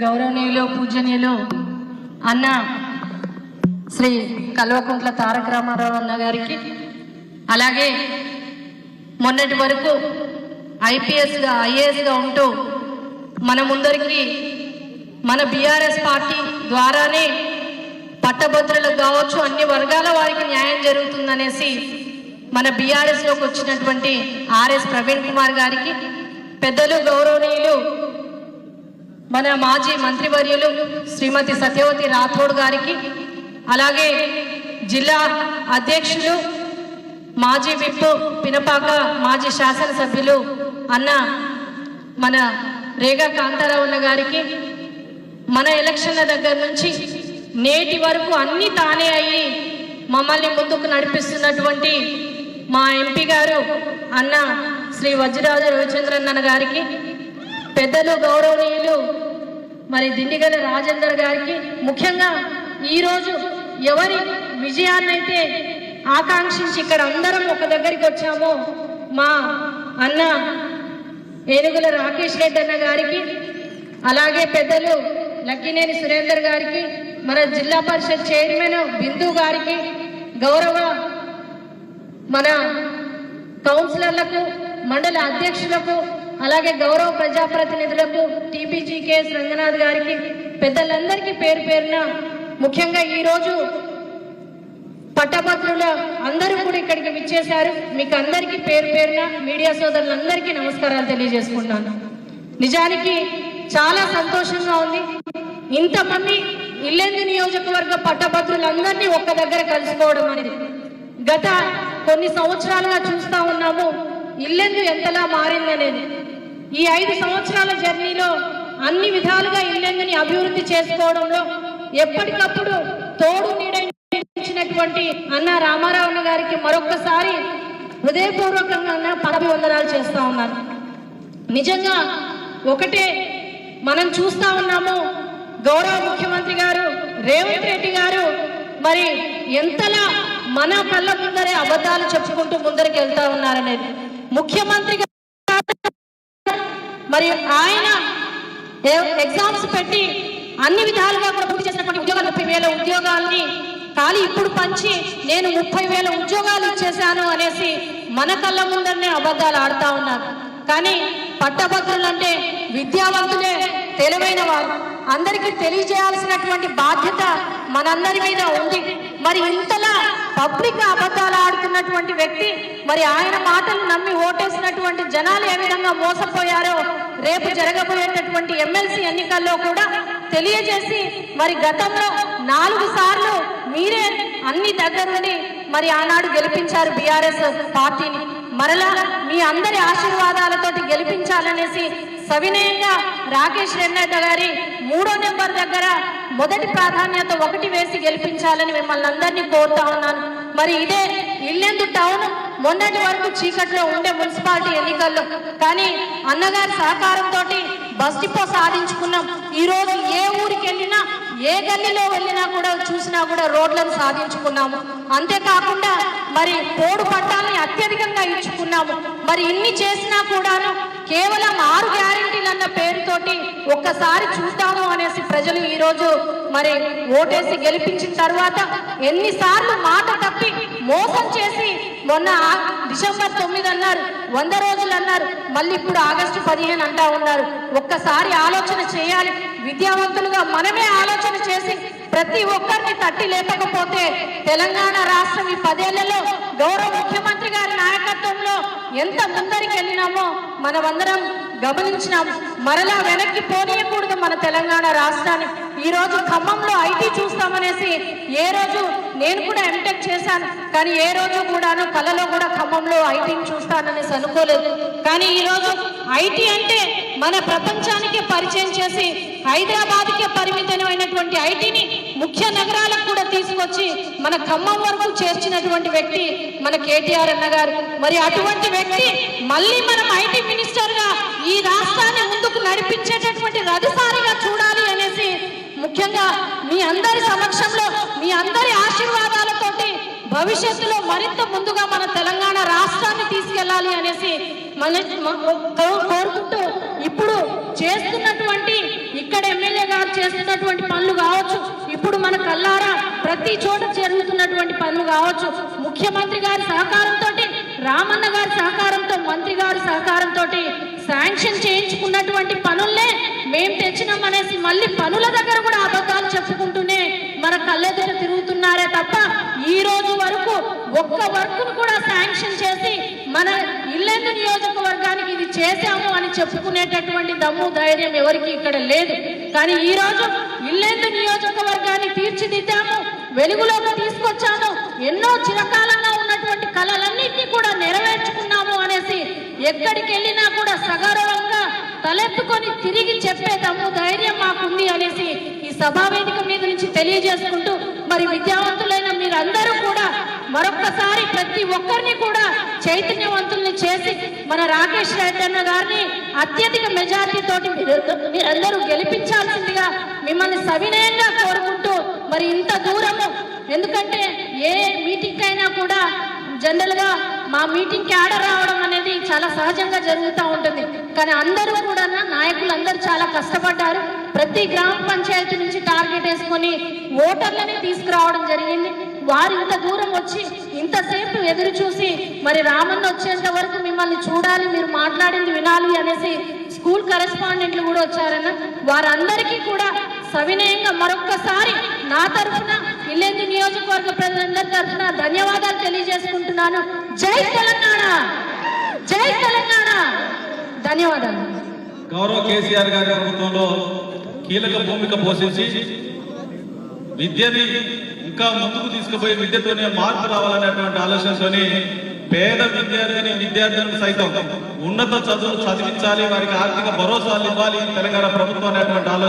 గౌరవనీయులు పూజనీయులు అన్న శ్రీ కల్వకుంట్ల తారక రామారావు అన్న గారికి, అలాగే మొన్నటి వరకు ఐపీఎస్గా ఐఏఎస్గా ఉంటూ మన ముందరికి మన బీఆర్ఎస్ పార్టీ ద్వారానే పట్టభద్రులకు కావచ్చు అన్ని వర్గాల వారికి న్యాయం జరుగుతుందనేసి మన బీఆర్ఎస్లోకి వచ్చినటువంటి ఆర్ఎస్ ప్రవీణ్ కుమార్ గారికి, పెద్దలు గౌరవనీయులు మన మాజీ మంత్రివర్యులు శ్రీమతి సత్యవతి రాథోడ్ గారికి, అలాగే జిల్లా అధ్యక్షులు మాజీ విప్ పినపాక మాజీ శాసనసభ్యులు అన్న మన రేగా కాంతారావు అన్న గారికి, మన ఎలక్షన్ల దగ్గర నుంచి నేటి వరకు అన్ని తానే అయ్యి మమ్మల్ని ముందుకు నడిపిస్తున్నటువంటి మా ఎంపీ గారు అన్న శ్రీ వజ్రరాజు రవిచంద్రన్ గారికి, పెద్దలు గౌరవనీయులు మరి దిండిగల రాజేందర్ గారికి, ముఖ్యంగా ఈరోజు ఎవరి విజయాన్నైతే ఆకాంక్షించి ఇక్కడ అందరం ఒక దగ్గరికి వచ్చామో మా అన్న ఏనుగుల రాకేష్ రెడ్డి అన్న గారికి, అలాగే పెద్దలు లక్కినేని సురేందర్ గారికి, మన జిల్లా పరిషత్ చైర్మన్ బిందు గారికి, గౌరవ మన కౌన్సిలర్లకు, మండల అధ్యక్షులకు, అలాగే గౌరవ ప్రజాప్రతినిధులకు, టీపీజీకేఎస్ రంగనాథ్ గారికి, పెద్దలందరికీ పేరు పేరున, ముఖ్యంగా ఈరోజు పట్టభద్రుల అందరూ కూడా ఇక్కడికి విచ్చేశారు. మీకు అందరికీ పేరు పేరున మీడియా సోదరులందరికీ నమస్కారాలు తెలియజేసుకుంటున్నాను. నిజానికి చాలా సంతోషంగా ఉంది. ఇంతమంది ఇల్లెందు నియోజకవర్గ పట్టభద్రులందరినీ ఒక్క దగ్గర కలుసుకోవడం అనేది గత కొన్ని సంవత్సరాలుగా చూస్తూ ఉన్నాము. ఇల్లెందు ఎంతలా మారిందనేది ఈ 5 సంవత్సరాల జర్నీలో అన్ని విధాలుగా ఇల్లెందుని అభివృద్ధి చేసుకోవడంలో ఎప్పటికప్పుడు తోడు నీడైనటువంటి అన్న రామారావు గారికి మరొక్కసారి హృదయపూర్వకంగా పదవివందనాలు చేస్తూ ఉన్నారు. నిజంగా ఒకటే మనం చూస్తా ఉన్నాము, గౌరవ ముఖ్యమంత్రి గారు రేవంత్ రెడ్డి గారు మరి ఎంతలా మన కళ్ళ ముందరే అబద్ధాలు చెప్పుకుంటూ ముందరికి వెళ్తా ఉన్నారనేది ముఖ్యమంత్రి గారు మరి ఆయన ఎగ్జామ్స్ పెట్టి అన్ని విధాలుగా కూడా పూర్తి చేసినటువంటి ఉద్యోగాలు 30,000 ఉద్యోగాల్ని ఖాళీ ఇప్పుడు పంచి నేను 30,000 ఉద్యోగాలు ఇచ్చేశాను అనేసి మన కళ్ళ ముందరనే అబద్ధాలు ఆడుతా ఉన్నారు. కానీ పట్టభద్రులు అంటే విద్యావంతులే, తెలివైన వారు. అందరికీ తెలియజేయాల్సినటువంటి బాధ్యత మనందరి మీద ఉంది. మరి ఇంతలా పబ్లిక్ అబద్ధాలు ఆడుతున్నటువంటి వ్యక్తి, మరి ఆయన మాటలు నమ్మి ఓటేసినటువంటి జనాలు ఏ విధంగా మోసపోయారో రేపు జరగబోయేటటువంటి ఎమ్మెల్సీ ఎన్నికల్లో కూడా తెలియజేసి, మరి గతంలో 4 సార్లు మీరే అన్ని దగ్గరుండి మరి ఆనాడు గెలిపించారు బీఆర్ఎస్ పార్టీని. మరలా మీ అందరి ఆశీర్వాదాలతోటి గెలిపించాలనేసి సవినయంగా రాకేష్ రెడ్డి గారి 3వ నెంబర్ దగ్గర మొదటి ప్రాధాన్యత 1 వేసి గెలిపించాలని మిమ్మల్ని అందరినీ కోరుతా ఉన్నాను. మరి ఇదే ఇల్లెందు టౌన్ మొన్నటి వరకు చీకట్లో ఉండే మున్సిపాలిటీ ఎన్నికల్లో, కానీ అన్నగారి సహకారంతో బస్ డిపో సాధించుకున్నాం. ఈరోజు ఏ ఊరికి వెళ్ళినా, ఏ గల్లీలో వెళ్ళినా కూడా చూసినా కూడా రోడ్లను సాధించుకున్నాము. అంతేకాకుండా మరి పోడు పట్టాలని అత్యధికంగా ఇచ్చుకున్నాము. మరి ఇన్ని చేసినా కూడాను కేవలం 6 గ్యారెంటీలు అన్న పేరుతోటి ఒక్కసారి చూద్దాము అనేసి ప్రజలు ఈరోజు మరి ఓటేసి గెలిపించిన తర్వాత ఎన్నిసార్లు మాట తప్పి మోసం చేసి మొన్న డిసెంబర్ 9 అన్నారు, 100 రోజులు అన్నారు, మళ్ళీ ఇప్పుడు ఆగస్టు 15 అంటా ఉన్నారు. ఒక్కసారి ఆలోచన చేయాలి. విద్యావంతులుగా మనమే ఆలోచన చేసి ప్రతి ఒక్కరిని తట్టి లేపకపోతే తెలంగాణ రాష్ట్రం ఈ 10 ఏళ్లలో గౌరవ ముఖ్యమంత్రి గారి నాయకత్వంలో ఎంత ముందరికి వెళ్ళినామో మనమందరం గమనించినాం. మరలా వెనక్కి పోనీయకూడదు మన తెలంగాణ రాష్ట్రాన్ని. ఈ రోజు ఖమ్మంలో ఐటీ చూస్తామనేసి ఏ రోజు నేను కూడా ఎంటెక్ చేశాను, కానీ ఏ రోజు కూడాను కలలో కూడా ఖమ్మంలో ఐటీని చూస్తాననేసి అనుకోలేదు. కానీ ఈరోజు ఐటీ అంటే మన ప్రపంచానికి పరిచయం చేసి హైదరాబాద్కే పరిమితమైనటువంటి ఐటీని ముఖ్య నగరాలకు కూడా తీసుకొచ్చి మన ఖమ్మం వరకు చేర్చినటువంటి వ్యక్తి మన కేటీఆర్ అన్న గారు. మరి అటువంటి వ్యక్తి మళ్ళీ మనం ఐటీ మినిస్టర్ గా ఈ రాష్ట్రాన్ని ముందుకు నడిపించేటటువంటి రథసారిగా చూడాలి అనేసి ముఖ్యంగా మీ అందరి సమక్షంలో మీ అందరి ఆశీర్వాదాలతోటి భవిష్యత్తులో మరింత ముందుగా మన తెలంగాణ రాష్ట్రాన్ని తీసుకెళ్లాలి అనేసి కోరుకుంటూ ఇప్పుడు చేస్తున్నటువంటి ఇక్కడ ఎమ్మెల్యేగా చేస్తున్నటువంటి పనులు కావచ్చు, ఇప్పుడు మన కల్లారా ప్రతి చోట జరుగుతున్నటువంటి పనులు కావచ్చు, ముఖ్యమంత్రి గారి సహకారంతో, రామన్న గారి సహకారంతో, మంత్రి గారి సహకారంతో శాంక్షన్ చేయించుకున్నటువంటి పనుల్నే మేం తెచ్చినాం అనేసి మళ్ళీ పనుల దగ్గర కూడా అబద్ధాలు చెప్పుకుంటూనే మన కళ్ళెదుట తిరుగుతున్నారే తప్ప ఈ రోజు వరకు ఒక్క వర్క్ను కూడా శాంక్షన్ చేసి మన ఇల్లెందు నియోజకవర్గానికి ఇది చేశాము అని చెప్పుకునేటటువంటి దమ్ము ధైర్యం ఎవరికి ఇక్కడ లేదు. కానీ ఈ రోజు ఇల్లెందు నియోజకవర్గాన్ని తీర్చిదిద్దాము, వెలుగులోకి తీసుకొచ్చాము, ఎన్నో చిరకాలంగా ఉన్నటువంటి కళలన్నింటినీ కూడా నెరవేర్చుకున్నాము అనేసి ఎక్కడికి వెళ్ళినా కూడా సగౌరవంగా తలెత్తుకొని తిరిగి చెప్పే దమ్ము ధైర్యం మాకుంది అనేసి ఈ సభావేదిక మీద నుంచి తెలియజేసుకుంటూ, మరి విద్యావంతులైన మీరందరూ కూడా మరొక్కసారి ప్రతి ఒక్కరిని కూడా చైతన్యవంతుల్ని చేసి మన రాకేష్ రెడ్డి అన్న గారిని అత్యధిక మెజార్టీ తోటి మీరందరూ గెలిపించాల్సిందిగా మిమ్మల్ని సవినయంగా కోరుకుంటూ, మరి ఇంత దూరము, ఎందుకంటే ఏ మీటింగ్ అయినా కూడా జనరల్ గా మా మీటింగ్ కి ఆర్డర్ రావడం అనేది చాలా సహజంగా జరుగుతూ ఉంటుంది. కానీ అందరూ కూడా నాయకులు అందరూ చాలా కష్టపడ్డారు. ప్రతి గ్రామ పంచాయతీ నుంచి టార్గెట్ వేసుకొని ఓటర్లని తీసుకురావడం జరిగింది. వారు ఇంత దూరం వచ్చి ఇంతసేపు ఎదురు చూసి మరి రామన్న వచ్చేంత వరకు మిమ్మల్ని చూడాలి, మీరు మాట్లాడింది వినాలి అనేసి స్కూల్ కరెస్పాండెంట్లు కూడా వచ్చారన్న. వారందరికీ కూడా సవినయంగా మరొక్కసారి నా తరఫున, ఇల్లెందు నియోజకవర్గ ప్రజలందరి తరఫున ధన్యవాదాలు తెలియజేసుకుంటున్నాను. జై తెలంగాణ, జై తెలంగాణ. ధన్యవాదాలు. గౌరవ కేసీఆర్ గారి ప్రభుత్వంలో కీలక భూమిక పోషించి విద్యని ఇంకా ముందుకు తీసుకుపోయి విద్యతోనే మార్పు రావాలనేటువంటి ఆలోచనతోని పేద విద్యార్థులను సైతం ఉన్నత చదువులు చదివించాలి, వారికి ఆర్థిక భరోసాలు ఇవ్వాలి తెలంగాణ ప్రభుత్వం అనేటువంటి ఆలోచన